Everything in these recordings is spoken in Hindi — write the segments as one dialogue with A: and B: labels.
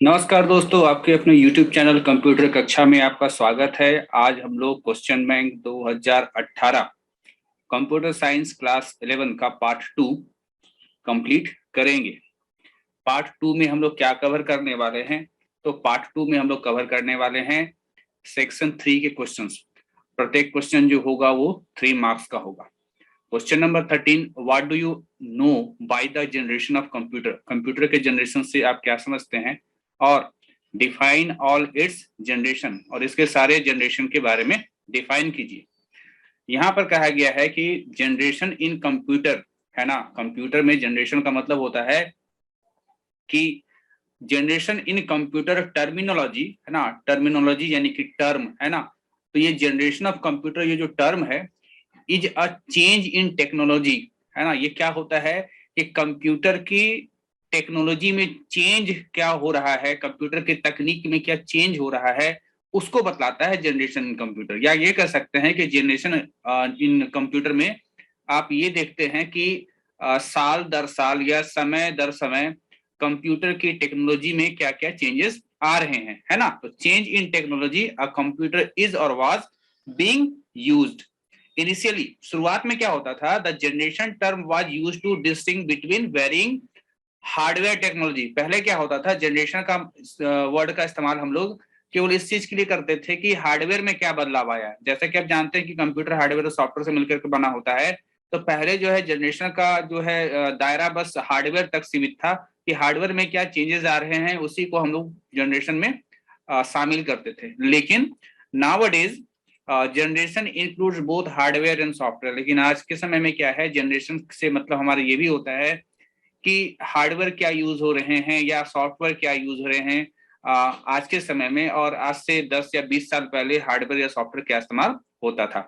A: नमस्कार दोस्तों, आपके अपने YouTube चैनल कंप्यूटर कक्षा में आपका स्वागत है। आज हम लोग question bank 2018 computer science class 11 का पार्ट 2 कंप्लीट करेंगे। पार्ट 2 में हम लोग क्या कवर करने वाले हैं? तो पार्ट 2 में हम लोग कवर करने वाले हैं सेक्शन 3 के क्वेश्चंस। प्रत्येक क्वेश्चन जो होगा वो 3 मार्क्स का होगा। Question number 13, what do you know by the generation of computer? Computer के जनरेशन से आप क्या समझते हैं? और डिफाइन ऑल इट्स जनरेशन, और इसके सारे जनरेशन के बारे में डिफाइन कीजिए। यहाँ पर कहा गया है कि जनरेशन इन कंप्यूटर, है ना, कंप्यूटर में जनरेशन का मतलब होता है कि जनरेशन इन कंप्यूटर टर्मिनोलॉजी, है ना, टर्मिनोलॉजी यानी कि टर्म, है ना। तो ये जनरेशन ऑफ कंप्यूटर, ये जो टर्म है, is a change in technology, है ना। ये क्या होता है कि कंप्यूटर की टेक्नोलॉजी में चेंज क्या हो रहा है, कंप्यूटर की तकनीक में क्या चेंज हो रहा है, उसको बतलाता है जनरेशन इन कंप्यूटर। या ये कह सकते हैं कि जनरेशन इन कंप्यूटर में आप ये देखते हैं कि साल दर साल या समय दर समय कंप्यूटर की टेक्नोलॉजी में क्या क्या चेंजेस आ रहे हैं, है ना। तो change in technology, a computer is और वाज बीइंग यूज्ड। इनिशियली शुरुआत में क्या होता था, the generation term was used to distinguish between varying hardware technology. पहले क्या होता था, जनरेशन का वर्ड का इस्तेमाल हम लोग केवल इस चीज के लिए करते थे कि हार्डवेयर में क्या बदलाव आया। जैसे कि आप जानते हैं कि कंप्यूटर हार्डवेयर और सॉफ्टवेयर से मिलकर के बना होता है। तो पहले जो है जनरेशन का जो है दायरा बस हार्डवेयर तक सीमित था कि हार्डवेयर में क्या चेंजेस आ रहे हैं, उसी को हम लोग जनरेशन में शामिल करते थे। लेकिन nowadays generation includes both hardware and software. लेकिन आज के समय में क्या है, जनरेशन से मतलब हमारा ये भी होता है कि हार्डवेयर क्या यूज हो रहे हैं या सॉफ्टवेयर क्या यूज हो रहे हैं आज के समय में, और आज से 10 या 20 साल पहले हार्डवेयर या सॉफ्टवेयर क्या इस्तेमाल होता था।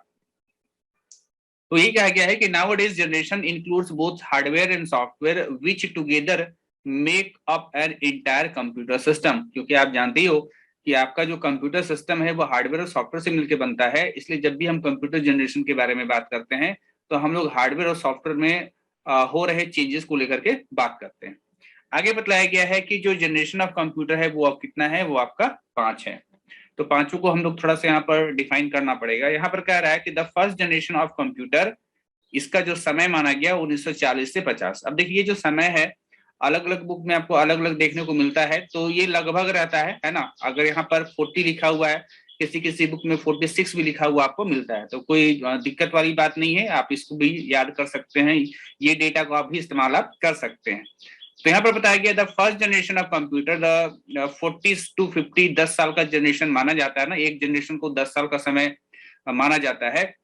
A: तो ये कहा गया है कि nowadays generation includes both hardware and software which together make up an entire computer system. क्योंकि आप जानते ही हो कि आपका जो कंप्यूटर सिस्टम है वो हार्डवेयर और सॉफ्टवेयर से मिलकर बनता है। इसलिए जब भी हम कंप्यूटर जनरेशन के बारे में बात करते हैं तो हम लोग हार्डवेयर और सॉफ्टवेयर में हो रहे चेंजेस को लेकर के बात करते हैं। आगे बतलाया गया है कि जो जनरेशन ऑफ कंप्यूटर है वो अब कितना है, वो आपका 5 है। तो पांचों को हम लोग थोड़ा सा यहाँ पर डिफाइन करना पड़ेगा। यहाँ पर कह रहा है कि the first generation of computer, इसका जो समय माना गया 1940 से 50। अब देखिए, ये जो समय है अलग अलग बुक में आपको अलग अलग देखने को मिलता है, तो ये लगभग रहता है ना। अगर यहाँ पर 40 लिखा हुआ है, किसी किसी बुक में 46 भी लिखा हुआ आपको मिलता है, तो कोई दिक्कत वाली बात नहीं है, आप इसको भी याद कर सकते हैं। ये डेटा को आप भी इस्तेमाल आप कर सकते हैं। तो यहाँ पर बताया गया the first generation of computer, the 40 to 50, 10 साल का जनरेशन माना जाता है ना, एक जनरेशन को 10 साल का समय माना जाता है।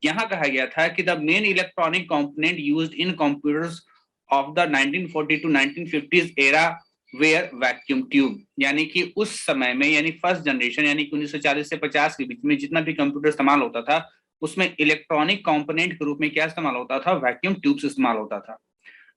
A: यहाँ कहा गया था कि the main electronic component used in computers of the 1940 to 1950s era were vacuum tube. यानी कि उस समय में, यानी फर्स्ट जनरेशन, यानी कि 1940 से 50 के बीच में जितना भी कंप्यूटर इस्तेमाल होता था उसमें इलेक्ट्रॉनिक कंपोनेंट के रूप में क्या इस्तेमाल होता था, वैक्यूम ट्यूब्स इस्तेमाल होता था।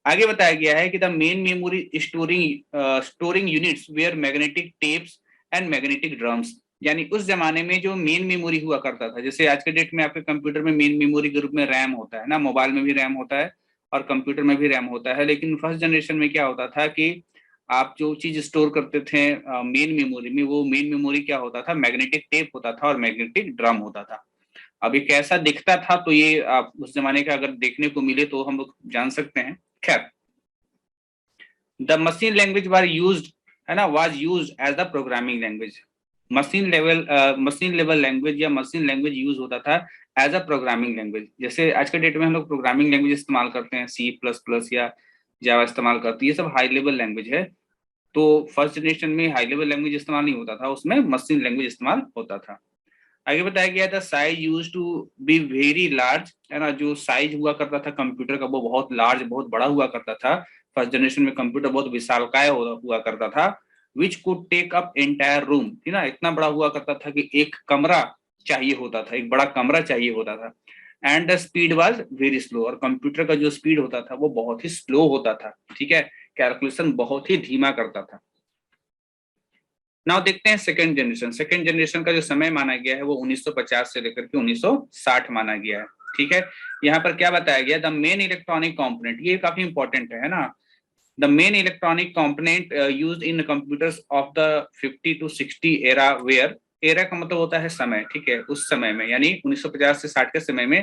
A: आगे बताया गया है कि the main memory storing units were magnetic tapes and magnetic drums. यानी उस जमाने में जो मेन मेमोरी हुआ करता था, जैसे आज के डेट में आपके कंप्यूटर में मेन मेमोरी के रूप में रैम होता है ना, मोबाइल में भी रैम होता है और कंप्यूटर में भी रैम होता है। लेकिन फर्स्ट जनरेशन में क्या होता था कि आप जो चीज स्टोर करते थे मेन मेमोरी में, वो मेन मेमोरी क्या होता था, मैग्नेटिक टेप होता था और मैग्नेटिक ड्रम होता था। अब ये कैसा दिखता था, तो ये आप उस जमाने का अगर देखने को मिले तो हम लोग जान सकते हैं। खैर, the machine language was used, है ना, was used as the programming language. Machine level language या मशीन लैंग्वेज यूज होता था एज अ प्रोग्रामिंग लैंग्वेज। जैसे आज के डेट में हम लोग प्रोग्रामिंग लैंग्वेज इस्तेमाल करते हैं, C++ या जावा इस्तेमाल करते हैं, ये सब हाई लेवल लैंग्वेज है। तो फर्स्ट जनरेशन में हाई लेवल लैंग्वेज इस्तेमाल नहीं होता था, उसमें मशीन लैंग्वेज इस्तेमाल होता था। आगे बताया गया था size used to be very large, है ना, जो साइज हुआ करता था कंप्यूटर का वो बहुत लार्ज, बहुत बड़ा हुआ करता था। फर्स्ट जनरेशन में कंप्यूटर बहुत विशालकाय हुआ करता था। Which could take up entire room, थी ना, इतना बड़ा हुआ करता था कि एक कमरा चाहिए होता था, एक बड़ा कमरा चाहिए होता था। And the speed was very slow, और कंप्यूटर का जो स्पीड होता था वो बहुत ही स्लो होता था, ठीक है, कैलकुलेशन बहुत ही धीमा करता था। नाउ देखते हैं सेकंड जनरेशन। सेकंड जनरेशन का जो समय माना गया है वो 1950 से लेकर के 1960 माना गया है, ठीक है। यहाँ पर क्या बताया गया, द मेन इलेक्ट्रॉनिक कंपोनेंट, ये काफी इंपॉर्टेंट है ना। The main electronic component used in computers of the 50 to 60 era were, era का मतलब होता है समय, ठीक है, उस समय में यानी 1950 से 60 के समय में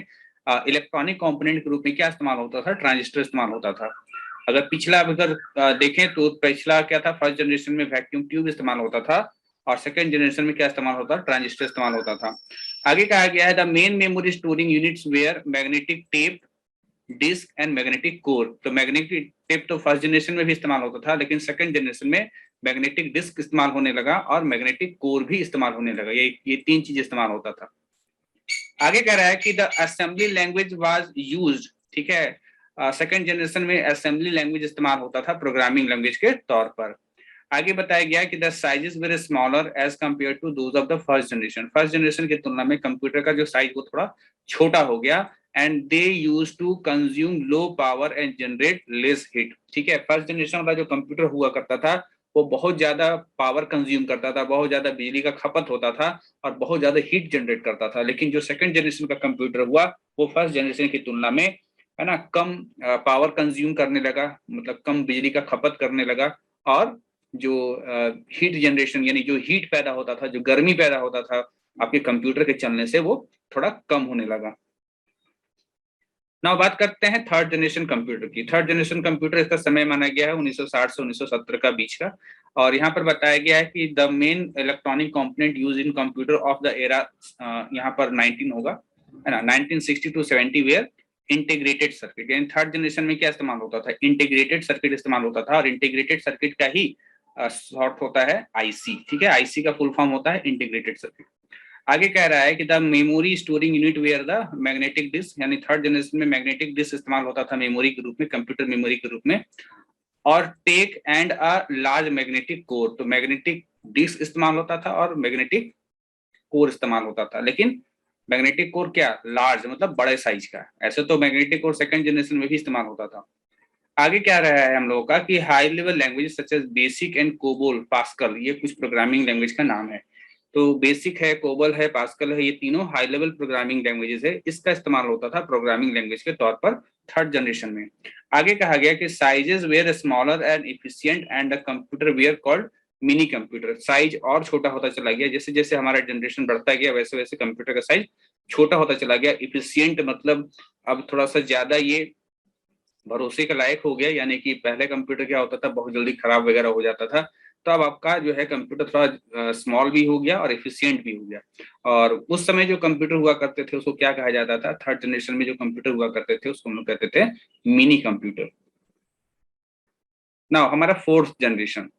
A: इलेक्ट्रॉनिक कंपोनेंट के रूप में क्या इस्तेमाल होता था, ट्रांजिस्टर इस्तेमाल होता था। अगर पिछला अगर देखें तो पिछला क्या था, फर्स्ट जनरेशन में वैक्यूम ट्यूब इस्तेमाल होता था और सेकंड जनरेशन में क्या इस्तेमाल होता था, ट्रांजिस्टर इस्तेमाल होता था। आगे कहा गया है the main memory storing units were magnetic tape, disk and magnetic core. तो मैग्नेटिक टेप तो फर्स्ट जनरेशन में भी इस्तेमाल होता था, लेकिन सेकंड जनरेशन में मैग्नेटिक डिस्क इस्तेमाल होने लगा और मैग्नेटिक कोर भी इस्तेमाल होने लगा। ये तीन चीज इस्तेमाल होता था। आगे कह रहा है कि the assembly language was used, ठीक है, सेकंड जनरेशन में असेंबली लैंग्वेज इस्तेमाल होता था प्रोग्रामिंग लैंग्वेज के तौर पर। आगे बताया गया कि the sizes were smaller as compare to those of the first generation, first generation की तुलना में कंप्यूटर का जो साइज वो थोड़ा छोटा हो गया। And they used to consume low power and generate less heat, ठीक है, फर्स्ट जनरेशन वाला जो कंप्यूटर हुआ करता था वो बहुत ज्यादा पावर कंज्यूम करता था, बहुत ज्यादा बिजली का खपत होता था और बहुत ज्यादा हीट जनरेट करता था। लेकिन जो सेकंड जनरेशन का कंप्यूटर हुआ वो फर्स्ट जनरेशन की तुलना में, है ना, कम पावर कंज्यूम करने लगा, मतलब कम बिजली का खपत करने लगा और जो हीट जनरेशन यानी जो हीट पैदा होता था, जो गर्मी पैदा होता था आपके कंप्यूटर के चलने से, वो थोड़ा कम होने लगा। ना बात करते हैं थर्ड जनरेशन कंप्यूटर की। थर्ड जनरेशन कंप्यूटर, इसका समय माना गया है 1960 से 1970 का बीच का। और यहाँ पर बताया गया है कि the main electronic component use in computer of the era, यहाँ पर 19 होगा, है ना, 1960 to 70 वेयर इंटीग्रेटेड सर्किट। यानी थर्ड जनरेशन में क्या इस्तेमाल होता था, इंटीग्रेटेड सर्किट इस्तेमाल होता था। और इंटीग्रेटेड सर्किट का ही शॉर्ट होता है आईसी, ठीक है, आईसी का फुल फॉर्म होता है इंटीग्रेटेड सर्किट। आगे कह रहा है कि the memory storing unit were the magnetic disk, यानी थर्ड जनरेशन में मैग्नेटिक डिस्क इस्तेमाल होता था मेमोरी के रूप में, कंप्यूटर मेमोरी के रूप में। और take and a large magnetic core, तो मैग्नेटिक डिस्क इस्तेमाल होता था और मैग्नेटिक कोर इस्तेमाल होता था। लेकिन मैग्नेटिक कोर क्या, लार्ज मतलब बड़े साइज का। ऐसे तो मैग्नेटिक कोर सेकंड जनरेशन में भी इस्तेमाल होता था। आगे क्या रहा है हम लोगों का कि high level language such as BASIC and COBOL, Pascal, ये कुछ प्रोग्रामिंग लैंग्वेज का नाम है। तो बेसिक है, कोबल है, पास्कल है, ये तीनों हाई लेवल प्रोग्रामिंग लैंग्वेजेस है। इसका इस्तेमाल होता था प्रोग्रामिंग लैंग्वेज के तौर पर थर्ड जनरेशन में। आगे कहा गया कि sizes were smaller and efficient and the computer were called mini computer. Size और छोटा होता चला गया, जैसे जैसे हमारा जनरेशन बढ़ता गया वैसे वैसे कंप्यूटर का साइज छोटा होता चला गया। इफिशिएंट मतलब अब थोड़ा सा ज्यादा ये भरोसे के लायक हो गया, यानी कि पहले कंप्यूटर क्या होता था, बहुत जल्दी खराब वगैरह हो जाता था। तो अब आपका जो है कंप्यूटर थोड़ा स्मॉल भी हो गया और एफिशिएंट भी हो गया। और उस समय जो कंप्यूटर हुआ करते थे उसको क्या कहा जाता था, थर्ड जनरेशन में जो कंप्यूटर हुआ करते थे उसको हम लोग कहते थे मिनी कंप्यूटर। नाउ हमारा फोर्थ जनरेशन,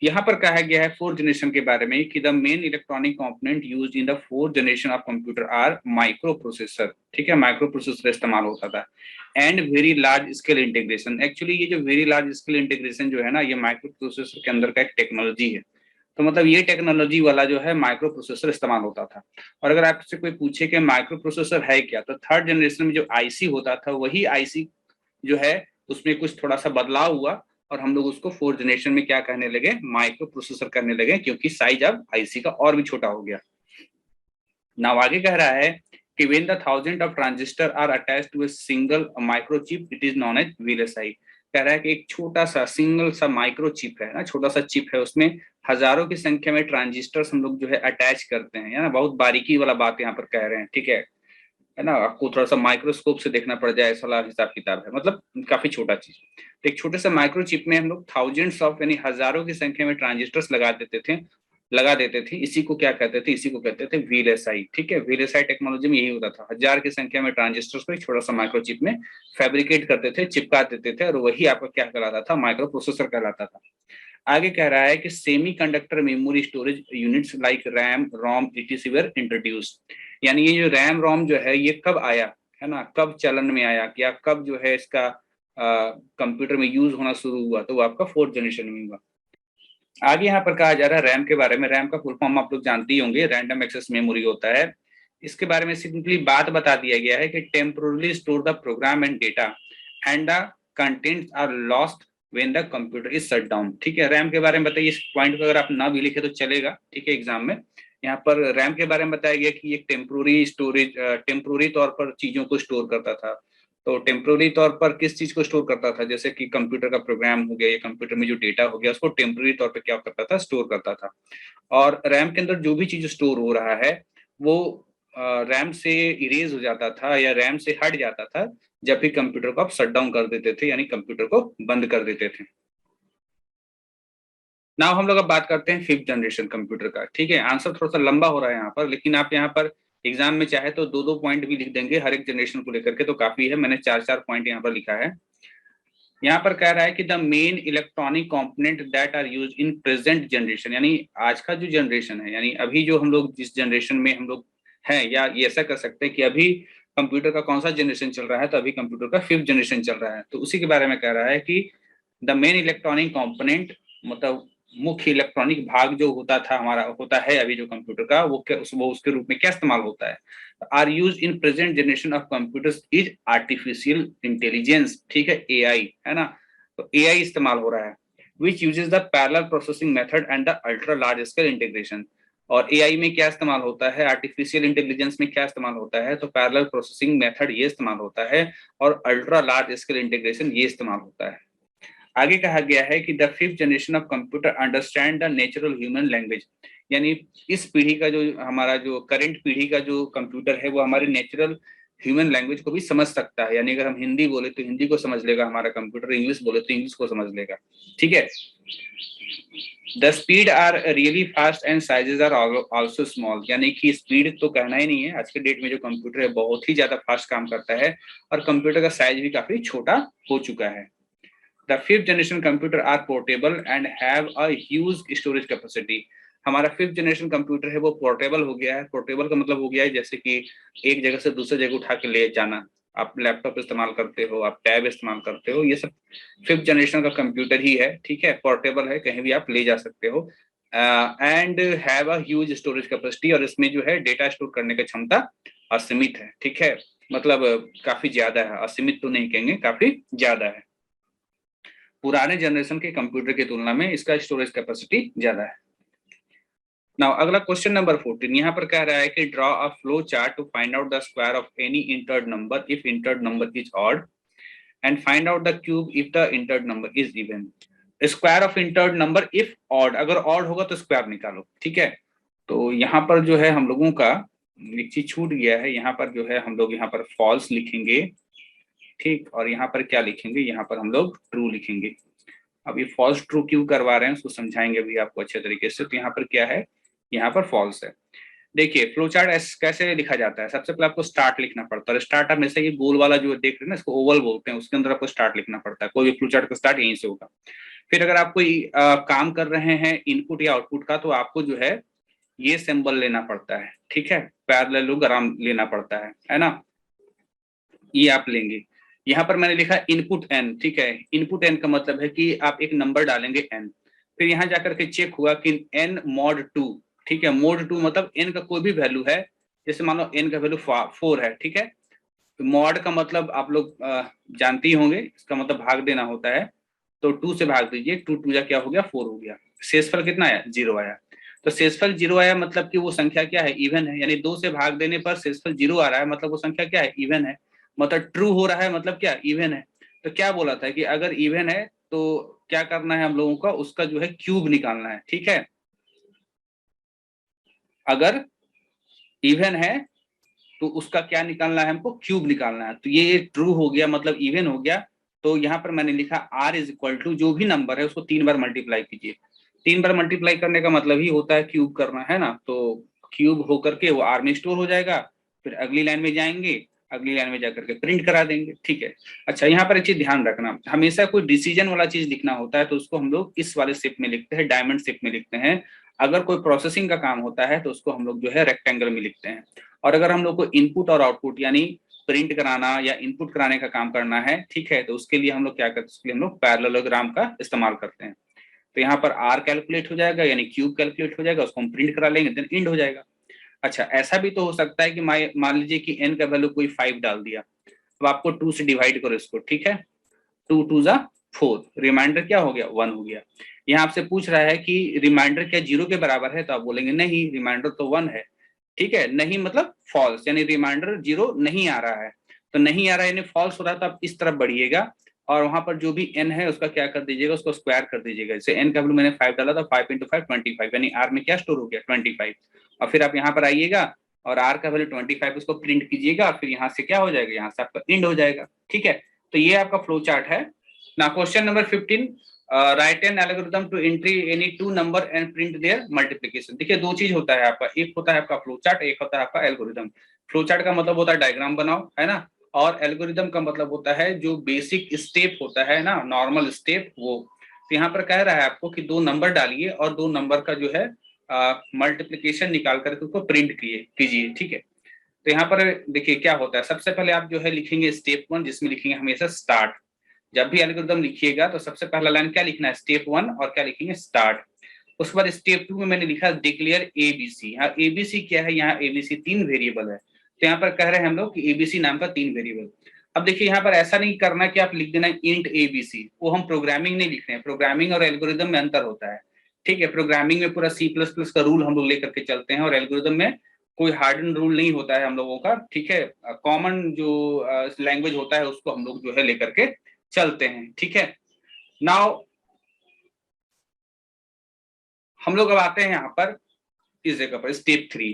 A: यहाँ पर कहा गया है फोर्थ जनरेशन के बारे में कि the main electronic component used in the fourth generation of computer are micro processor, ठीक है, माइक्रो प्रोसेसर इस्तेमाल होता था। And very large scale integration, actually ये जो वेरी लार्ज स्केल इंटीग्रेशन जो है ना, ये माइक्रो प्रोसेसर के अंदर का एक टेक्नोलॉजी है। तो मतलब ये टेक्नोलॉजी वाला जो है माइक्रो प्रोसेसर इस्तेमाल होता था। और अगर आपसे कोई पूछे कि माइक्रो प्रोसेसर है क्या, तो थर्ड जनरेशन में जो आईसी होता था वही आईसी जो है उसमें कुछ थोड़ा सा बदलाव हुआ और हम लोग उसको फोर्थ जनरेशन में क्या कहने लगे, माइक्रो प्रोसेसर करने लगे, क्योंकि साइज अब आईसी का और भी छोटा हो गया। नाउ आगे कह रहा है कि when the thousand of transistor are attached to a single microchip it is known as VLSI. कह रहा है कि एक छोटा सा सिंगल सा माइक्रो चिप है ना, छोटा सा चिप है, उसमें हजारों की संख्या में ट्रांजिस्टर्स हम लोग जो है अटैच करते हैं, है ना, बहुत बारीकी वाला बात यहाँ पर कह रहे हैं, ठीक है ना, आपको थोड़ा सा माइक्रोस्कोप से देखना पड़ जाए, ऐसा हिसाब किताब है, मतलब काफी छोटा चीज। तो एक छोटे से माइक्रो चिप में हम लोग थाउजेंड्स ऑफ यानी हजारों की संख्या में ट्रांजिस्टर्स लगा देते थे। इसी को क्या कहते थे, इसी को कहते थे वीएलएसआई, ठीक है। वीएलएसआई टेक्नोलॉजी में यही होता था, हजार की संख्या में ट्रांजिस्टर्स को एक छोटा सा माइक्रो चिप में फैब्रिकेट करते थे, चिपका देते थे, और वही आपका क्या कहलाता था, माइक्रो प्रोसेसर कहलाता था। आगे कह रहा है कि semi conductor memory storage units like RAM ROM etc were introduced. यानी ये जो रैम रोम जो है ये कब आया, है ना, कब चलन में आया, या कब जो है इसका कंप्यूटर में यूज होना शुरू हुआ, तो वो आपका फोर्थ जनरेशन में हुआ। आगे यहाँ पर कहा जा रहा है रैम के बारे में। रैम का फुल फॉर्म आप लोग जानते ही होंगे, रैंडम एक्सेस मेमोरी होता है। इसके बारे में सिंपली बात बता दिया गया है कि temporally store the program and data and the contents are lost when the computer is shut down, ठीक है। रैम के बारे में बताइए, इस पॉइंट को अगर आप ना भी लिखे तो चलेगा, ठीक है, एग्जाम में। यहाँ पर रैम के बारे में बताया गया कि एक टेम्पोररी स्टोरेज, टेम्पोररी तौर पर चीजों को स्टोर करता था। तो टेम्पररी तौर पर किस चीज को स्टोर करता था, जैसे कि कंप्यूटर का प्रोग्राम हो गया या कंप्यूटर में जो डेटा हो गया उसको टेम्पररी तौर पर क्या करता था, स्टोर करता था। और रैम के अंदर जो भी चीज स्टोर हो रहा है वो रैम से इरेज हो जाता था या रैम से हट जाता था जब भी कंप्यूटर को आप शट डाउन कर देते थे, यानी कंप्यूटर को बंद कर देते थे। नाउ हम लोग अब बात करते हैं फिफ्थ जनरेशन कंप्यूटर का। ठीक है, आंसर थोड़ा सा लंबा हो रहा है यहाँ पर, लेकिन आप यहाँ पर एग्जाम में चाहे तो दो दो पॉइंट भी लिख देंगे हर एक जनरेशन को लेकर के, तो काफी है। मैंने चार चार पॉइंट यहाँ पर लिखा है। यहाँ पर कह रहा है कि the main electronic component that are used in present generation, यानी आज का जो जनरेशन है, यानी अभी जो हम लोग जिस जनरेशन में हम लोग हैं, या ये ऐसा कर सकते हैं कि अभी कंप्यूटर का कौन सा जनरेशन चल रहा है, तो अभी कंप्यूटर का फिफ्थ जनरेशन चल रहा है। तो उसी के बारे में कह रहा है कि द मेन इलेक्ट्रॉनिक कंपोनेंट, मतलब मुख्य इलेक्ट्रॉनिक भाग जो होता था हमारा, होता है अभी जो कंप्यूटर का, वो उसके रूप में क्या इस्तेमाल होता है, are used in present generation of computers is artificial intelligence. ठीक है, एआई है ना, तो एआई इस्तेमाल हो रहा है, which uses the parallel processing method and the ultra large scale integration. और एआई में क्या इस्तेमाल होता है, आर्टिफिशियल इंटेलिजेंस में क्या इस्तेमाल होता है, तो पैरेलल प्रोसेसिंग मेथड ये इस्तेमाल होता है और अल्ट्रा लार्ज स्केल इंटीग्रेशन ये इस्तेमाल होता है। आगे कहा गया है कि the fifth generation of computer understand the natural human language, यानी इस पीढ़ी का जो हमारा जो करंट पीढ़ी का जो कंप्यूटर है वो हमारे नेचुरल ह्यूमन लैंग्वेज को भी समझ सकता है, यानी अगर हम हिंदी बोले तो हिंदी को समझ लेगा हमारा कंप्यूटर, इंग्लिश बोले तो इंग्लिश को समझ लेगा। ठीक है, the speed are really fast and sizes are also small, यानी कि स्पीड तो कहना ही नहीं है, आज के डेट में जो कंप्यूटर है बहुत ही ज्यादा फास्ट काम करता है और कंप्यूटर का साइज भी काफी छोटा हो चुका है। The fifth generation computer are portable and have a huge storage capacity. हमारा फिफ्थ जनरेशन कंप्यूटर है वो पोर्टेबल हो गया है। पोर्टेबल का मतलब हो गया है जैसे कि एक जगह से दूसरी जगह उठा के ले जाना, आप लैपटॉप इस्तेमाल करते हो, आप टैब इस्तेमाल करते हो, ये सब फिफ्थ जनरेशन का कंप्यूटर ही है। ठीक है, पोर्टेबल है, कहीं भी आप ले जा सकते हो। And have a huge storage capacity, और इसमें जो है डेटा स्टोर करने की क्षमता असीमित है। ठीक है, मतलब काफी ज्यादा है, असीमित तो नहीं कहेंगे, काफी ज्यादा है। पुराने जनरेशन के कंप्यूटर की तुलना में इसका स्टोरेज कैपेसिटी ज्यादा है। नाउ अगला क्वेश्चन नंबर 14, यहाँ पर कह रहा है कि draw a flow chart to find out the square of any entered number if entered number is odd and find out the cube if the entered number is even. Square of entered number if odd, अगर ऑड होगा तो स्क्वायर निकालो। ठीक है, तो यहाँ पर जो है हम लोगों का एक चीज छूट गया है, यहाँ पर जो है हम लोग यहाँ पर फॉल्स लिखेंगे। ठीक, और यहाँ पर क्या लिखेंगे, यहाँ पर हम लोग ट्रू लिखेंगे। अब ये फॉल्स ट्रू क्यों करवा रहे हैं उसको समझाएंगे अभी आपको अच्छे तरीके से। तो यहाँ पर क्या है, यहाँ पर फॉल्स है। देखिए फ्लो चार्ट कैसे लिखा जाता है, सबसे पहले आपको स्टार्ट लिखना पड़ता है। स्टार्ट हमेशा ये गोल वाला जो देख रहे हैं ना, इसको ओवल बोलते हैं, उसके अंदर आपको स्टार्ट लिखना पड़ता है। कोई भी फ्लो चार्ट का स्टार्ट यहीं से होगा। फिर अगर आप कोई काम कर रहे हैं इनपुट या आउटपुट का, तो आपको जो है ये सिंबल लेना पड़ता है। ठीक है, पैरेललोग्राम लेना पड़ता है ना, ये आप लेंगे। यहाँ पर मैंने लिखा इनपुट एन। ठीक है, इनपुट एन का मतलब है कि आप एक नंबर डालेंगे एन, फिर यहाँ जाकर के चेक हुआ कि एन मॉड 2। ठीक है, मॉड 2 मतलब एन का कोई भी वैल्यू है, जैसे मान लो एन का वैल्यू 4 है। ठीक है, तो मॉड का मतलब आप लोग जानते ही होंगे, इसका मतलब भाग देना होता है। तो 2 से भाग दीजिए, 2 2 जा क्या हो गया, 4 हो गया। शेषफल कितना आया, 0 आया। तो शेषफल 0 आया मतलब कि वो संख्या क्या है, इवन है, यानी 2 से भाग देने पर शेषफल 0 आ रहा है, मतलब वो संख्या क्या है, इवन है। मतलब ट्रू हो रहा है, मतलब क्या, इवन है। तो क्या बोला था कि अगर इवन है तो क्या करना है हम लोगों का, उसका जो है क्यूब निकालना है। ठीक है, अगर इवन है तो उसका क्या निकालना है, हमको क्यूब निकालना है। तो ये ट्रू हो गया, मतलब इवन हो गया। तो यहाँ पर मैंने लिखा r इज इक्वल टू जो भी नंबर है उसको 3 बार मल्टीप्लाई कीजिए। 3 बार मल्टीप्लाई करने का मतलब ही होता है क्यूब करना, है ना। तो क्यूब होकर के वो r में स्टोर हो जाएगा, फिर अगली लाइन में जाएंगे, अगली लाइन में जाकर के प्रिंट करा देंगे। ठीक है, अच्छा यहाँ पर एक चीज ध्यान रखना, हमेशा कोई डिसीजन वाला चीज लिखना होता है तो उसको हम लोग इस वाले शेप में लिखते हैं, डायमंड शेप में लिखते हैं। अगर कोई प्रोसेसिंग का काम होता है तो उसको हम लोग जो है रेक्टेंगल में लिखते हैं। और अगर हम लोग को इनपुट और आउटपुट यानी प्रिंट कराना या इनपुट कराने का काम करना है, ठीक है, तो उसके लिए हम लोग क्या करते हैं, उसके लिए हम लोग पैरेललोग्राम का इस्तेमाल करते हैं। तो यहाँ पर r कैलकुलेट हो जाएगा, यानी क्यूब कैलकुलेट हो जाएगा, उसको हम प्रिंट करा लेंगे, देन इंड हो जाएगा। अच्छा ऐसा भी तो हो सकता है कि मान लीजिए कि n का वैल्यू कोई 5 डाल दिया, अब आपको 2 से डिवाइड करो इसको। ठीक है, 2 2 जा 4, रिमाइंडर क्या हो गया, 1 हो गया। यहाँ आपसे पूछ रहा है कि रिमाइंडर क्या 0 के बराबर है, तो आप बोलेंगे नहीं, रिमाइंडर तो 1 है। ठीक है, नहीं मतलब फॉल्स, यानी रिमाइंडर 0 नहीं आ रहा है। तो नहीं आ रहा है यानी फॉल्स हो रहा है, तो आप इस तरफ बढ़िएगा और वहां पर जो भी n है उसका क्या कर दीजिएगा, उसको स्क्वायर कर दीजिएगा। जैसे n का वैल्यू मैंने 5 डाला था, 5 × 5 25, यानी r में क्या स्टोर हो गया 25। और फिर आप यहाँ पर आइएगा और r का वैल्यू 25 उसको प्रिंट कीजिएगा और फिर यहाँ से क्या हो जाएगा, यहाँ से आपका इंड हो जाएगा। ठीक है, तो ये आपका फ्लो चार्ट है ना। Question number 15, write an algorithm to entry any two number and print their multiplication. देखिए दो चीज होता है आपका, एक होता है आपका फ्लो चार्ट, एक होता है आपका एल्गोरिथम। फ्लो चार्ट का मतलब होता है डायग्राम बनाओ, है ना, और एल्गोरिदम का मतलब होता है जो बेसिक स्टेप होता है ना, नॉर्मल स्टेप वो। तो यहाँ पर कह रहा है आपको कि दो नंबर डालिए और दो नंबर का जो है मल्टीप्लिकेशन निकाल करके उसको प्रिंट कीजिए। ठीक है, तो यहाँ पर देखिए क्या होता है, सबसे पहले आप जो है लिखेंगे स्टेप 1, जिसमें लिखेंगे हमेशा स्टार्ट। जब भी एल्गोरिदम लिखिएगा तो सबसे पहला लाइन क्या लिखना है, स्टेप 1, और क्या लिखेंगे, स्टार्ट। उसके बाद स्टेप 2 में मैंने लिखा डिक्लेयर एबीसी। यहाँ एबीसी क्या है, यहाँ एबीसी 3 वेरिएबल है, तो यहाँ पर कह रहे हैं हम लोग कि एबीसी नाम का 3 वेरिएबल। अब देखिए यहाँ पर ऐसा नहीं करना कि आप लिख देना इंट एबीसी, वो हम प्रोग्रामिंग नहीं लिख रहे हैं, प्रोग्रामिंग और एल्गोरिदम में अंतर होता है। ठीक है, प्रोग्रामिंग में पूरा C++ का रूल हम लोग लेकर के चलते हैं और एल्गोरिदम में कोई हार्डन रूल नहीं होता है हम लोगों का। ठीक है, कॉमन जो लैंग्वेज होता है उसको हम लोग जो है लेकर के चलते हैं। ठीक है, नाउ हम लोग अब आते हैं यहाँ पर इस जगह पर स्टेप 3।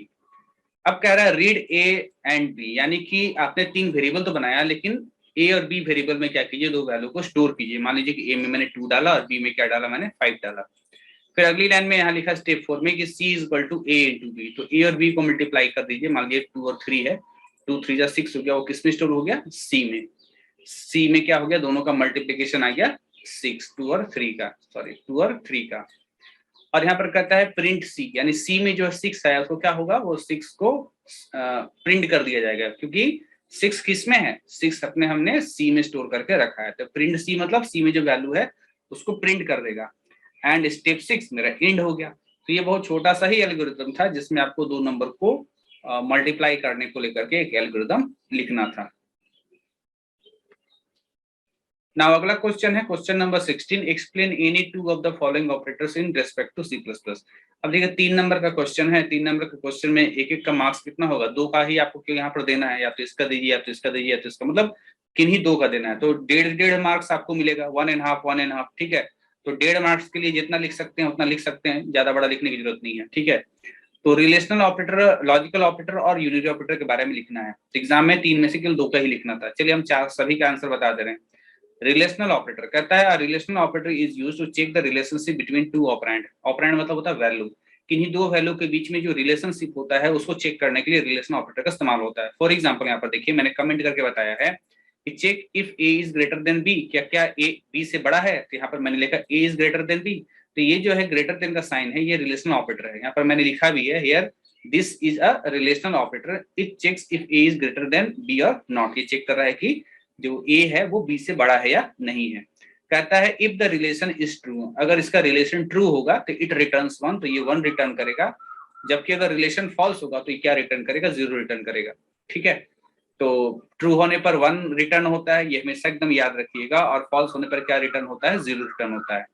A: अब कह रहा है रीड ए एंड बी, यानी कि आपने 3 वेरिएबल तो बनाया, लेकिन ए और बी वेरिएबल में क्या कीजिए, दो वैल्यू को स्टोर कीजिए। मान लीजिए कि ए में मैंने 2 डाला और बी में क्या डाला, मैंने 5 डाला। फिर अगली लाइन में यहाँ लिखा स्टेप 4 में कि C = A × B, तो ए और बी को मल्टीप्लाई कर दीजिए। मान लीजिए 2 और 3 है, 2 3 जा 6 हो गया, वो किस में स्टोर हो गया, C में। C में क्या हो गया, दोनों का मल्टीप्लीकेशन आ गया 6, 2 और 3 का, सॉरी 2 और 3 का। और यहाँ पर कहता है प्रिंट सी, यानी सी में जो 6 है उसको क्या होगा, वो 6 को प्रिंट कर दिया जाएगा, क्योंकि 6 किस में है, 6 अपने हमने सी में स्टोर करके रखा है। तो प्रिंट सी मतलब सी में जो वैल्यू है उसको प्रिंट कर देगा। एंड स्टेप 6 मेरा इंड हो गया। तो ये बहुत छोटा सा ही एल्गोरिथम था जिसमें आपको दो नंबर को मल्टीप्लाई करने को लेकर के एक एल्गोरिथम लिखना था। नाउ अगला क्वेश्चन है question number 16, explain any two of the following operators in respect to C++। अब देखिए 3 नंबर का क्वेश्चन है, 3 नंबर के क्वेश्चन में एक एक का मार्क्स कितना होगा, 2 का ही आपको क्यों यहाँ पर देना है, या तो इसका दीजिए या तो इसका दीजिए या तो इसका, मतलब किन्हीं 2 का देना है। तो 1.5 मार्क्स आपको मिलेगा, 1.5 ठीक है। तो 1.5 मार्क्स के लिए जितना लिख सकते हैं उतना लिख सकते हैं, ज्यादा बड़ा लिखने की जरूरत नहीं है। ठीक है, तो रिलेशनल ऑपरेटर, लॉजिकल ऑपरेटर और यूनिटरी ऑपरेटर के बारे में लिखना है। एग्जाम में 3 में से केवल 2 का ही लिखना था। चलिए हम 4 सभी का आंसर बता दे रहे हैं। रिलेशनल ऑपरेटर कहता है relational operator is used to check the relationship between two operand. Operand मतलब होता है वैल्यू, किन्हीं दो वैल्यू के बीच में जो रिलेशनशिप होता है उसको चेक करने के लिए रिलेशनल ऑपरेटर का इस्तेमाल होता है। फॉर एग्जांपल यहाँ पर देखिए मैंने कमेंट करके बताया है कि check if A is greater than B, क्या क्या ए बी से बड़ा है, तो यहाँ पर मैंने लिखा ए इज ग्रेटर देन बी। तो ये जो है ग्रेटर देन का साइन है, ये रिलेशनल ऑपरेटर है। यहाँ पर मैंने लिखा भी है here this is a relational operator, it checks if A is greater than B और नॉट। ये चेक कर रहा है कि जो ए है वो बी से बड़ा है या नहीं है। कहता है if the relation is true, अगर इसका रिलेशन ट्रू होगा तो इट रिटर्न्स 1, तो ये 1 रिटर्न करेगा। जबकि अगर रिलेशन फॉल्स होगा तो ये क्या रिटर्न करेगा, 0 रिटर्न करेगा। ठीक है, तो ट्रू होने पर 1 रिटर्न होता है, ये हमेशा एकदम याद रखिएगा, और फॉल्स होने पर क्या रिटर्न होता है, 0 रिटर्न होता है।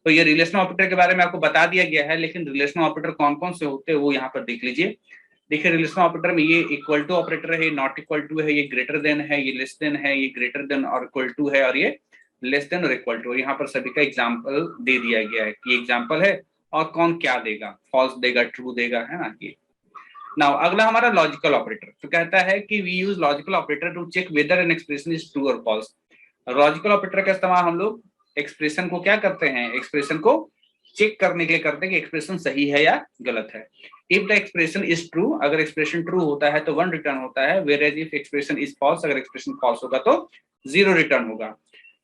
A: तो ये रिलेशनल ऑपरेटर के बारे में आपको बता दिया गया है, लेकिन रिलेशनल ऑपरेटर कौन कौन से होते हैं वो यहाँ पर देख लीजिए। देखिए रिलेशनल ऑपरेटर में ये इक्वल टू ऑपरेटर है, ये नॉट इक्वल टू है, ये ग्रेटर देन है, ये लेस देन है, ये ग्रेटर देन और इक्वल टू है, और ये लेस देन और इक्वल टू। यहाँ पर सभी का एग्जाम्पल दे दिया गया है कि एग्जाम्पल है और कौन क्या देगा, फॉल्स देगा, ट्रू देगा, है ना। ये नाउ अगला हमारा लॉजिकल ऑपरेटर। तो कहता है कि we use logical operator to check whether an expression is true और फॉल्स। लॉजिकल ऑपरेटर का इस्तेमाल हम लोग एक्सप्रेशन को क्या करते हैं, एक्सप्रेशन को चेक करने के लिए करते हैं कि एक्सप्रेशन सही है या गलत है। If the expression is true, अगर एक्सप्रेशन ट्रू होता है तो 1 रिटर्न होता है, whereas if expression is false, अगर एक्सप्रेशन फॉल्स होगा तो 0 रिटर्न होगा।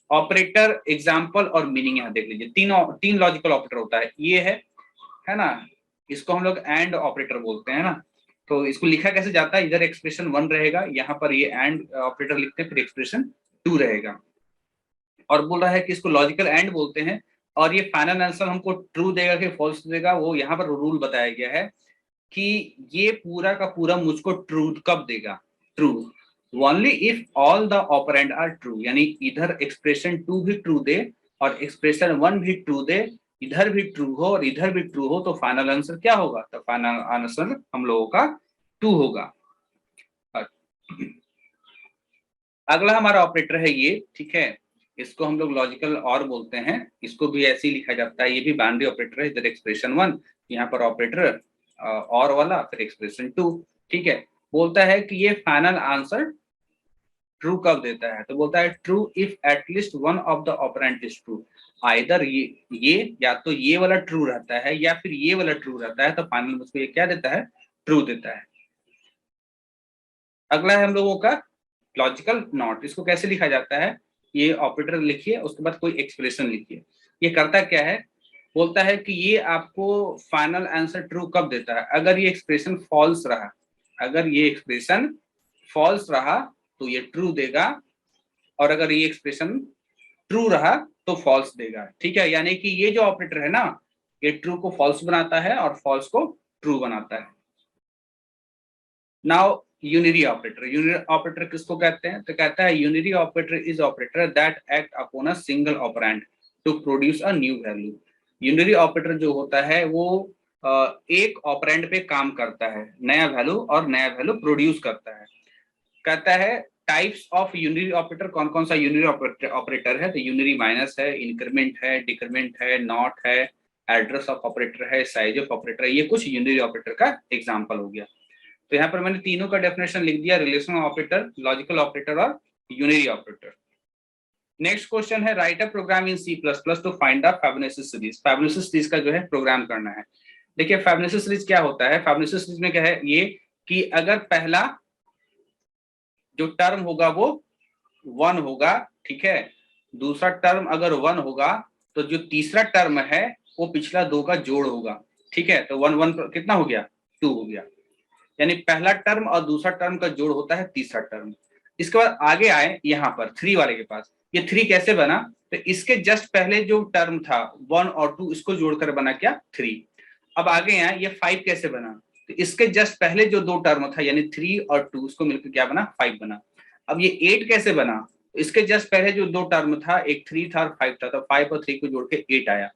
A: ऑपरेटर, एग्जाम्पल और मीनिंग यहाँ देख लीजिए। तीन लॉजिकल ऑपरेटर होता है, ये है ना, इसको हम लोग एंड ऑपरेटर बोलते हैं ना। तो इसको लिखा कैसे जाता है, इधर एक्सप्रेशन 1 रहेगा, यहाँ पर ये एंड ऑपरेटर लिखते हैं, फिर एक्सप्रेशन 2 रहेगा। और बोल रहा है कि इसको लॉजिकल एंड बोलते हैं, और ये फाइनल आंसर हमको ट्रू देगा कि फॉल्स देगा, वो यहाँ पर रूल बताया गया है कि ये पूरा का पूरा मुझको ट्रू कब देगा, true only if all the operand are true, यानी इधर एक्सप्रेशन 2 भी ट्रू दे और एक्सप्रेशन 1 भी ट्रू दे, इधर भी ट्रू हो और इधर भी ट्रू हो, तो फाइनल आंसर क्या होगा, तो फाइनल आंसर हम लोगों का 2 होगा। अगला हमारा ऑपरेटर है ये, ठीक है, इसको हम लोग लॉजिकल और बोलते हैं, इसको भी ऐसे ही लिखा जाता है, ये भी बाइनरी ऑपरेटर है। इधर एक्सप्रेशन 1, यहाँ पर ऑपरेटर और वाला, फिर एक्सप्रेशन 2, ठीक है। बोलता है कि ये फाइनल आंसर ट्रू कब देता है, तो बोलता है true if at least one of the operand is true. Either ये या तो ये वाला ट्रू रहता है या फिर ये वाला ट्रू रहता है, तो फाइनल मुझको ये क्या देता है, ट्रू देता है। अगला है हम लोगों का लॉजिकल नॉट। इसको कैसे लिखा जाता है, ये ऑपरेटर लिखिए, उसके बाद कोई एक्सप्रेशन लिखिए। ये करता क्या है, बोलता है कि ये आपको फाइनल आंसर ट्रू कब देता है, अगर ये एक्सप्रेशन फॉल्स रहा, अगर ये एक्सप्रेशन फॉल्स रहा तो ये ट्रू देगा, और अगर ये एक्सप्रेशन ट्रू रहा तो फॉल्स देगा, ठीक है। यानी कि ये जो ऑपरेटर है ना, ये ट्रू को फॉल्स बनाता है और फॉल्स को ट्रू बनाता है। Now unary operator, unary operator किसको कहते हैं, तो कहता है unary operator is operator that act upon a single operand to produce a new value. Unary operator जो होता है वो एक ऑपरेंड पे काम करता है, नया वैल्यू और नया वैल्यू प्रोड्यूस करता है। कहता है टाइप्स ऑफ यूनिरी ऑपरेटर, कौन कौन सा यूनिरी ऑपरेटर है, तो यूनिरी माइनस है, इंक्रीमेंट है, डिक्रीमेंट है, नॉट है, एड्रेस ऑफ ऑपरेटर है, साइज ऑफ ऑपरेटर है। ये कुछ यूनिरी ऑपरेटर का एग्जांपल हो गया। तो यहाँ पर मैंने तीनों का डेफिनेशन लिख दिया, रिलेशनल ऑपरेटर, लॉजिकल ऑपरेटर और यूनिरी ऑपरेटर। नेक्स्ट क्वेश्चन है write a program in C plus plus to find the Fibonacci series. Fibonacci series का जो है प्रोग्राम करना है। देखिए फिबोनाची सीरीज क्या होता है, फिबोनाची सीरीज में क्या है ये कि अगर पहला जो टर्म होगा वो 1 होगा, ठीक है, दूसरा टर्म अगर 1 होगा तो जो तीसरा टर्म है वो पिछला 2 का जोड़ होगा, ठीक है। तो 1 1 कितना हो गया, 2 हो गया, यानी पहला टर्म और दूसरा टर्म का जोड़ होता है तीसरा टर्म। इसके बाद आगे आए यहाँ पर 3 वाले के पास, ये 3 कैसे बना, तो इसके जस्ट पहले जो टर्म था 1 और 2 इसको जोड़कर बना क्या 3। अब आगे आए ये 5 कैसे बना, तो इसके जस्ट पहले जो 2 टर्म था यानी 3 और 2 इसको मिलकर क्या बना 5 बना। अब ये 8 कैसे बना, तो इसके जस्ट पहले जो 2 टर्म था, एक 3 था और 5 था, तो 5 और 3 को जोड़ के 8 आया।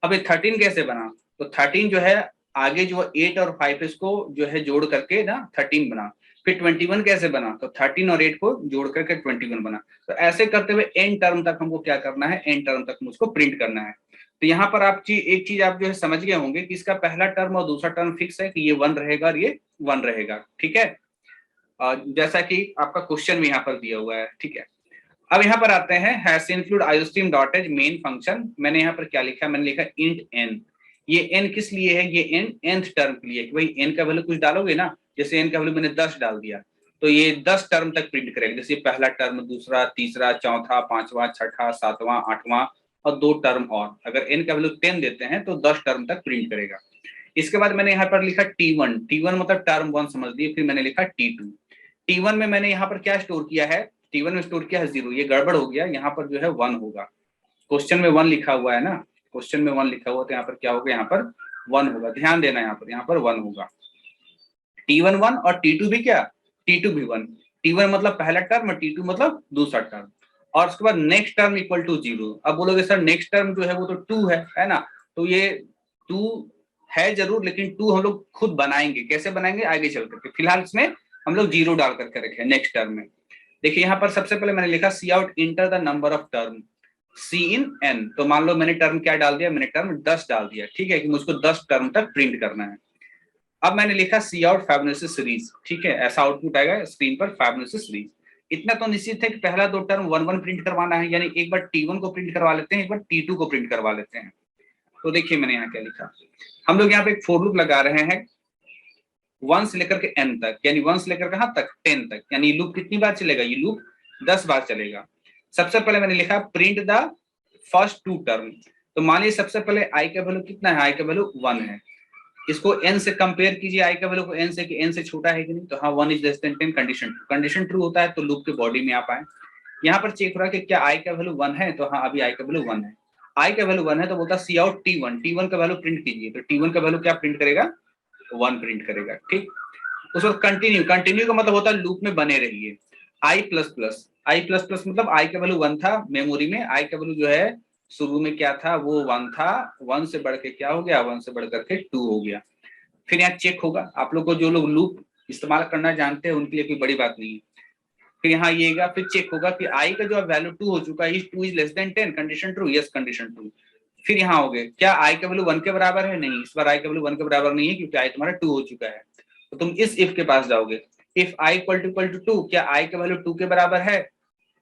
A: अब ये 13 कैसे बना, तो 13 जो है आगे जो 8 और 5 इसको जो है जोड़ करके ना 13 बना। फिर 21 कैसे बना, तो 13 और 8 को जोड़ करके 21 बना। तो ऐसे करते हुए एन टर्म तक हमको क्या करना है, एन टर्म तक मुझको प्रिंट करना है। तो यहाँ पर आप एक चीज आप जो है समझ गए होंगे कि इसका पहला टर्म और दूसरा टर्म फिक्स है कि ये 1 रहेगा और ये 1 रहेगा, ठीक है, जैसा कि आपका क्वेश्चन में यहाँ पर दिया हुआ है, ठीक है। अब यहाँ पर आते हैं hash include iostream dot h main function. मैंने यहाँ पर क्या लिखा, मैंने लिखा इंट एन। ये एन किस लिए है, ये एन nth टर्म के लिए, कि भाई एन का वैल्यू कुछ डालोगे ना, जैसे एन का वैल्यू मैंने 10 डाल दिया तो ये 10 टर्म तक प्रिंट करेगा, जैसे पहला टर्म, दूसरा, तीसरा, चौथा, पांचवा, छठा, सातवां, आठवां और 2 टर्म और। अगर एन का वैल्यू 10 देते हैं तो 10 टर्म तक प्रिंट करेगा। इसके बाद मैंने यहाँ पर लिखा T1, T1 मतलब टर्म 1 समझ लिए, फिर मैंने लिखा T2। T1 में मैंने यहाँ पर क्या स्टोर किया है, T1 में स्टोर किया है 0, ये गड़बड़ हो गया, यहाँ पर जो है 1 होगा। क्वेश्चन में 1 लिखा हुआ है ना, क्वेश्चन में 1 लिखा हुआ तो यहाँ पर क्या होगा, यहाँ पर 1 होगा, ध्यान देना, यहाँ पर 1 होगा। T1 1 और T2 भी क्या, T2 भी 1। T1 मतलब पहला टर्म, T2 मतलब दूसरा टर्म, और उसके बाद नेक्स्ट टर्म इक्वल टू 0। अब बोलोगे सर नेक्स्ट टर्म जो है वो तो 2 है ना, तो ये 2 है जरूर, लेकिन 2 हम लोग खुद बनाएंगे, कैसे बनाएंगे आगे चल करके, फिलहाल इसमें हम लोग 0 डाल करके रखे नेक्स्ट टर्म में। देखिए यहाँ पर सबसे पहले मैंने लिखा cout enter the number of term cin n. तो मान लो मैंने टर्म क्या डाल दिया, मैंने टर्म 10 डाल दिया, ठीक है, कि मुझको 10 टर्म तक प्रिंट करना है। अब मैंने लिखा सी आउट फिबोनाची सीरीज, ठीक है, ऐसा आउटपुट आएगा स्क्रीन पर फिबोनाची सीरीज। इतना तो निश्चित है कि पहला 2 टर्म 1 1 प्रिंट करवाना है, यानी एक बार T1 को प्रिंट करवा लेते हैं, एक बार T2 को प्रिंट करवा लेते हैं। तो देखिए मैंने यहाँ क्या लिखा, हम लोग यहाँ पे एक फॉर लूप लगा रहे हैं 1 से लेकर के n तक, यानी 1 से लेकर कहां तक 10 तक, यानी लूप कितनी बार चलेगा, ये लूप 10 बार चलेगा। सबसे पहले मैंने लिखा प्रिंट द फर्स्ट 2 टर्म। तो मान लीजिए सबसे पहले i का वैल्यू कितना है, i का वैल्यू 1 है, इसको n से कंपेयर कीजिए, i का वैल्यू को n से, कि n से छोटा है कि नहीं, तो हाँ 1 is less than 10, condition true होता है तो लूप के बॉडी में आप आए। यहाँ पर चेक हो रहा है कि क्या i का वैल्यू 1 है, तो हाँ अभी i का वैल्यू 1 है, i का वैल्यू 1 है, तो बोलता सी आउट T1 का वैल्यू प्रिंट कीजिए। तो T1 का वैल्यू क्या प्रिंट करेगा, 1 प्रिंट करेगा, ठीक। उस वक्त कंटिन्यू का मतलब होता है लूप में बने रहिए। i प्लस प्लस मतलब i का वैल्यू 1 था मेमोरी में, i का वैल्यू जो है शुरू में क्या था वो 1 था, 1 से बढ़ के क्या हो गया, 1 से बढ़ करके 2 हो गया। फिर यहाँ चेक होगा, आप लोग को जो लोग लूप इस्तेमाल करना जानते हैं उनके लिए कोई बड़ी बात नहीं है। फिर यहाँ आइएगा, फिर चेक होगा कि आई का जो वैल्यू 2 हो चुका है, 2 is less than 10, condition true, yes condition true. फिर यहाँ हो गए, क्या आई का वैल्यू 1 के बराबर है? नहीं, इस बार आई का वैल्यू 1 के बराबर नहीं है क्योंकि आई तुम्हारा 2 हो चुका है। तो तुम इस इफ के पास जाओगे, इफ आई इक्वल टू 2, क्या आई का वैल्यू 2 के बराबर है?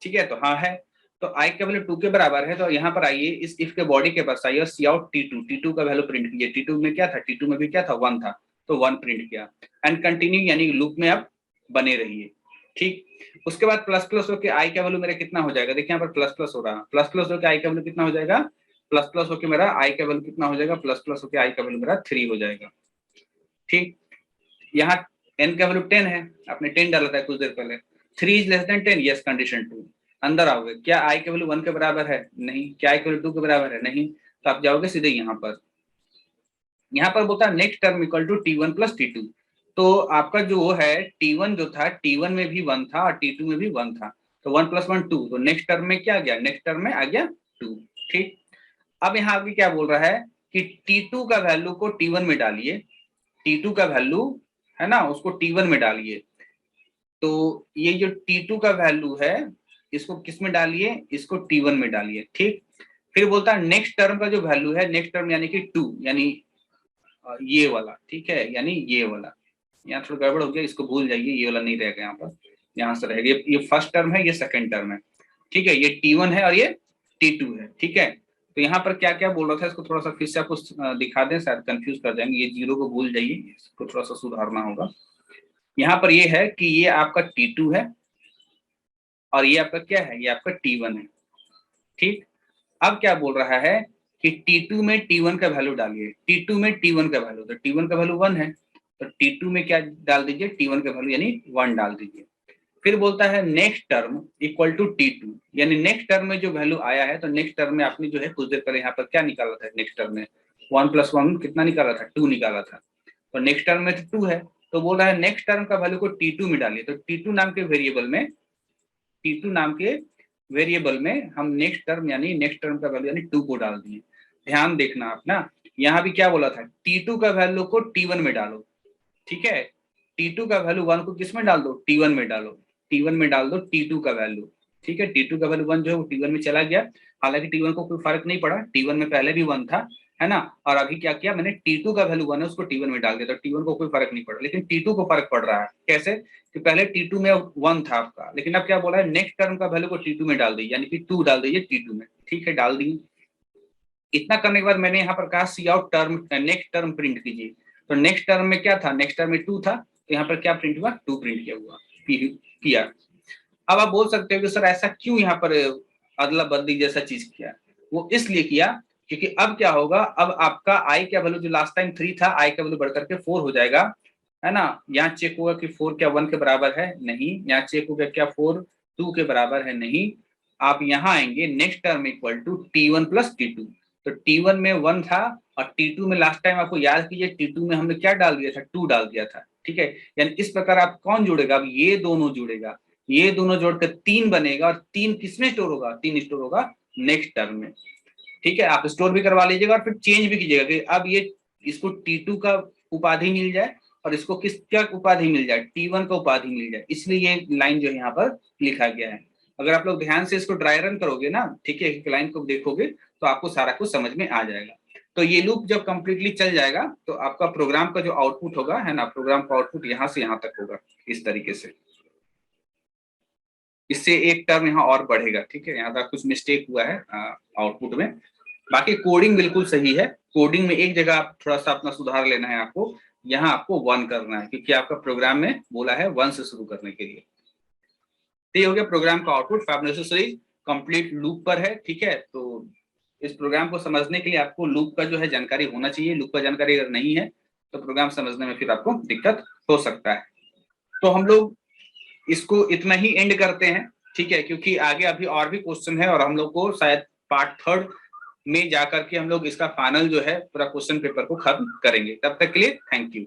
A: ठीक है, तो हाँ है। तो आई का वैल्यू 2 के बराबर है, तो यहाँ पर आइए, इस इफ के बॉडी के पास आइए, सी आउट T2 का वैल्यू प्रिंट कीजिए। T2 में क्या था? T2 में भी क्या था? 1 था, तो 1 प्रिंट किया एंड कंटिन्यू, यानी लूप में आप बने रहिए। ठीक, उसके बाद प्लस प्लस होकर आई का वैल्यू मेरा कितना हो जाएगा? देखिए यहाँ पर प्लस प्लस हो रहा है, प्लस प्लस होकर आई का वैल्यू कितना हो जाएगा? प्लस प्लस होकर मेरा आई का वैल्यू कितना हो जाएगा? प्लस प्लस होकर आई का वैल्यू मेरा 3 हो जाएगा। ठीक, यहाँ n का वैल्यू 10 है, आपने 10 डाला था कुछ देर पहले। 3 is less than 10, yes condition true. अंदर आओगे, क्या आई के वैल्यू 1 के बराबर है? नहीं। क्या आई के वैल्यू 2 के बराबर है? नहीं। तो आप जाओगे सीधे यहाँ पर बोलता है next term equal to T1 plus T2। तो आपका जो है T1 जो था, T1 में भी 1 था और T2 में भी 1 था, तो 1 + 1 2, तो नेक्स्ट टर्म में क्या आ गया? नेक्स्ट टर्म में आ गया 2। ठीक, अब यहाँ आगे क्या बोल रहा है कि T2 का वैल्यू को T1 में डालिए, T2 का वैल्यू है ना, उसको T1 में डालिए। तो ये जो T2 का वैल्यू है, इसको किस में डालिए? इसको T1 में डालिए। ठीक, फिर बोलता है नेक्स्ट टर्म का जो वैल्यू है, नेक्स्ट टर्म यानी कि 2, यानी ये वाला, ठीक है, यानी ये वाला। यहाँ थोड़ा गड़बड़ हो गया, इसको भूल जाइए, ये वाला नहीं रहेगा यहाँ पर, यहाँ से रहेगा। ये फर्स्ट टर्म है, ये सेकंड टर्म है। ठीक है, ये T1 है और ये T2 है। ठीक है, तो यहाँ पर क्या क्या बोल रहा था, इसको थोड़ा सा फिर से आपको दिखा दें, शायद कंफ्यूज कर जाएंगे। ये जीरो को भूल जाइए, इसको थोड़ा सा सुधारना होगा। यहाँ पर ये है कि ये आपका T2 है और ये आपका क्या है? ये आपका T1 है। ठीक, अब क्या बोल रहा है कि T2 में T1 का वैल्यू डालिए। T2 में T1 का वैल्यू, तो T1 का वैल्यू 1 है, तो T2 में क्या डाल दीजिए? T1 का वैल्यू यानी 1 डाल दीजिए। फिर बोलता है next term equal to T2, यानी नेक्स्ट टर्म में जो वैल्यू आया है, तो नेक्स्ट टर्म में आपने जो है कुछ देर पहले यहाँ पर क्या निकाला था? नेक्स्ट टर्म में 1 + 1 कितना निकाला था? 2 निकाला था। तो नेक्स्ट टर्म में तो 2 है, तो बोल रहा है नेक्स्ट टर्म का वैल्यू को T2 में डालिए। तो T2 नाम के वेरिएबल में हम नेक्स्ट टर्म यानी नेक्स्ट टर्म का वैल्यू यानी 2 को डाल दिए। ध्यान देखना आप ना, यहाँ भी क्या बोला था? T2 का वैल्यू को T1 में डालो। ठीक है, T2 का वैल्यू 1 को किस में डाल दो? T1 में डालो। T1 में डाल दो T2 का वैल्यू। ठीक है, T2 का वैल्यू 1 जो है वो T1 में चला गया, हालांकि T1 को कोई फर्क नहीं पड़ा, T1 में पहले भी 1 था, है ना। और अभी क्या किया मैंने? T2 का वैल्यू 1 है, उसको T1 में डाल दिया, तो T1 को कोई फर्क नहीं पड़ा, लेकिन T2 को फर्क पड़ रहा है। कैसे? कि पहले T2 में 1 था आपका, लेकिन अब क्या बोला है? नेक्स्ट टर्म का वैल्यू को T2 में डाल दीजिए, यानी कि 2 डाल दीजिए T2 में। ठीक है, डाल दिए। इतना करने के बाद मैंने यहाँ पर कहा cout term, next term print कीजिए। तो नेक्स्ट टर्म में क्या था? नेक्स्ट टर्म में 2 था, तो यहाँ पर क्या प्रिंट हुआ? 2 प्रिंट किया। अब आप बोल सकते हो कि सर ऐसा क्यों यहाँ पर अदला बदली जैसा चीज किया? वो इसलिए किया क्योंकि अब क्या होगा, अब आपका आई का वैल्यू जो लास्ट टाइम 3 था, आई का वैल्यू बढ़कर के 4 हो जाएगा, है ना। यहाँ चेक होगा कि 4 क्या 1 के बराबर है? नहीं। यहाँ चेक होगा क्या 4 2 के बराबर है? नहीं। आप यहाँ आएंगे, next term equal to T1 + T2। तो T1 में 1 था और T2 में लास्ट टाइम आपको याद कीजिए, T2 में हमने क्या डाल दिया था? 2 डाल दिया था। ठीक है, यानी इस प्रकार आप कौन जुड़ेगा? अब ये दोनों जुड़ेगा, ये दोनों जोड़कर 3 बनेगा, और 3 किसमें स्टोर होगा? 3 स्टोर होगा नेक्स्ट टर्म में। ठीक है, आप स्टोर भी करवा लीजिएगा और फिर चेंज भी कीजिएगा कि अब ये इसको T2 का उपाधि मिल जाए और इसको किस क्या उपाधि मिल जाए? T1 का उपाधि मिल जाए, इसलिए ये लाइन जो है यहाँ पर लिखा गया है। अगर आप लोग ध्यान से इसको ड्राई रन करोगे ना, ठीक है, एक लाइन को देखोगे तो आपको सारा कुछ समझ में आ जाएगा। तो ये लूप जब कंप्लीटली चल जाएगा तो आपका प्रोग्राम का जो आउटपुट होगा, है ना, प्रोग्राम का आउटपुट यहाँ से यहाँ तक होगा इस तरीके से। इससे एक टर्म यहाँ और बढ़ेगा। ठीक है, यहाँ तक कुछ मिस्टेक हुआ है आउटपुट में, बाकी कोडिंग बिल्कुल सही है। कोडिंग में एक जगह आप थोड़ा सा अपना सुधार लेना है आपको, यहाँ आपको 1 करना है क्योंकि आपका प्रोग्राम में बोला है 1 से शुरू करने के लिए। तो ये हो गया प्रोग्राम का आउटपुट। फाइबोनाची सीरीज कंप्लीट लूप पर है। ठीक है, तो इस प्रोग्राम को समझने के लिए आपको लूप का जो है जानकारी होना चाहिए। लूप का जानकारी अगर नहीं है तो प्रोग्राम समझने में फिर आपको दिक्कत हो सकता है। तो हम लोग इसको इतना ही एंड करते हैं। ठीक है, क्योंकि आगे अभी और भी क्वेश्चन है और हम लोग को शायद पार्ट 3 में जाकर के हम लोग इसका फाइनल जो है पूरा क्वेश्चन पेपर को खत्म करेंगे। तब तक के लिए थैंक यू।